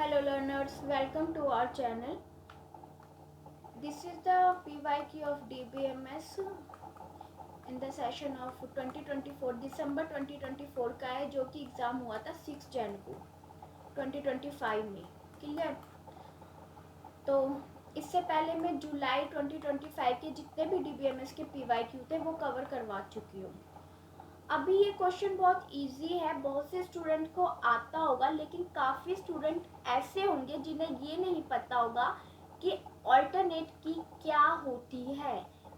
Hello learners, welcome to our channel. This is the PYQ of DBMS in the session of 2024 दिसंबर 2024 का है, जो कि exam हुआ था 6 जन को 2025 में। क्लियर? तो इससे पहले मैं जुलाई 2025 के जितने भी DBMS के PYQ थे वो कवर करवा चुकी हूँ। अभी ये क्वेश्चन बहुत इजी है, बहुत से स्टूडेंट को आता होगा, लेकिन काफ़ी स्टूडेंट ऐसे होंगे जिन्हें ये नहीं पता होगा कि अल्टरनेट की क्या होती है।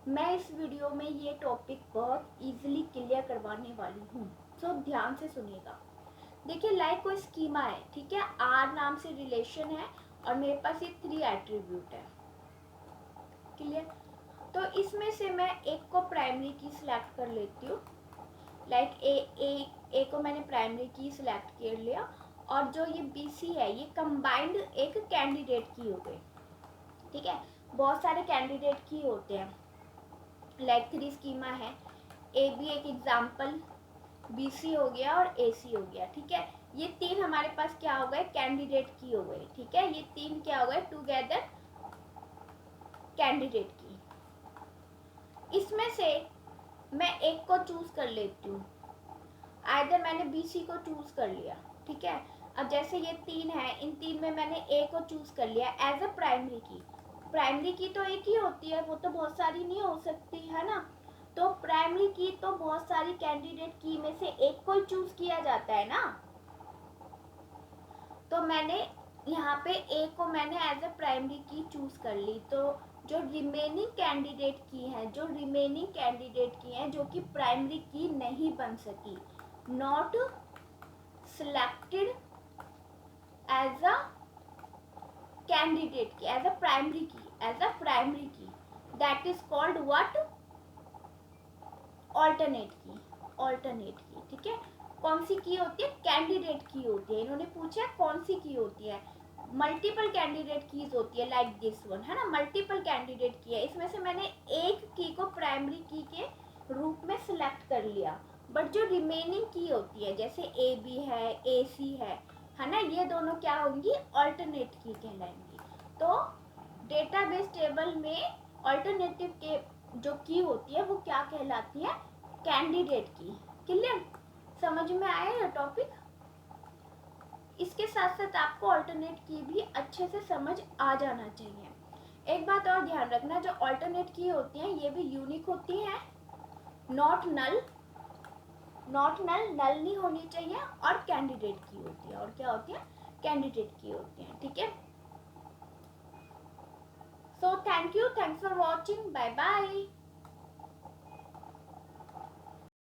मैं इस वीडियो में ये टॉपिक बहुत इजीली क्लियर करवाने वाली हूँ, तो ध्यान से सुनिएगा। देखिए, लाइक कोई स्कीमा है, ठीक है, आर नाम से रिलेशन है और मेरे पास ये 3 एट्रीब्यूट है। क्लियर? तो इसमें से मैं एक को प्राइमरी की सिलेक्ट कर लेती हूँ। लाइक ए को मैंने प्राइमरी की सिलेक्ट कर लिया, और जो ये बी सी है ये कंबाइंड एक कैंडिडेट की हो गई। ठीक है, बहुत सारे कैंडिडेट की होते हैं, लाइक 3 स्कीमा है, ए बी एक एग्जाम्पल, बी सी हो गया और ए सी हो गया। ठीक है, ये 3 हमारे पास क्या हो गए, कैंडिडेट की हो गई। ठीक है, ये 3 क्या हो गए, टुगेदर कैंडिडेट की। इसमें से मैं एक को चूज कर लेती हूँ, आइदर मैंने बी सी को चूज कर लिया। ठीक है, अब जैसे ये 3 है, इन 3 में मैंने ए को चूज कर लिया एज अ प्राइमरी की। प्राइमरी की तो एक ही होती है, वो तो बहुत सारी नहीं हो सकती है ना। तो प्राइमरी की तो बहुत सारी कैंडिडेट की में से एक को चूज किया जाता है ना। तो मैंने यहाँ पे ए को मैंने एज अ प्राइमरी की चूज कर ली। तो जो रिमेनिंग कैंडिडेट की हैं जो कि प्राइमरी की नहीं बन सकी, not selected as a candidate की, as a primary key, that is called what, alternate की। ठीक है, कौन सी की होती है, कैंडिडेट की होती है। इन्होंने पूछा कौन सी की होती है, मल्टीपल कैंडिडेट कीज होती है, लाइक दिस वन है ना, मल्टीपल कैंडिडेट की है। इसमें से मैंने एक की को प्राइमरी की के रूप में सिलेक्ट कर लिया, बट जो रिमेनिंग की होती है, जैसे ए बी है, ए सी है ना, ये दोनों क्या होंगी, अल्टरनेट की कहलाएंगी। तो डेटाबेस टेबल में अल्टरनेटिव के जो की होती है वो क्या कहलाती है, कैंडिडेट की। क्लियर? समझ में आया ये टॉपिक? इसके साथ साथ आपको अल्टरनेट की भी अच्छे से समझ आ जाना चाहिए। एक बात और ध्यान रखना, जो अल्टरनेट की होती हैं ये भी यूनिक होती हैं, नॉट नल नहीं होनी चाहिए, और कैंडिडेट की होती है। और क्या होती है, कैंडिडेट की होती है। ठीक है, so thanks for watching, bye bye.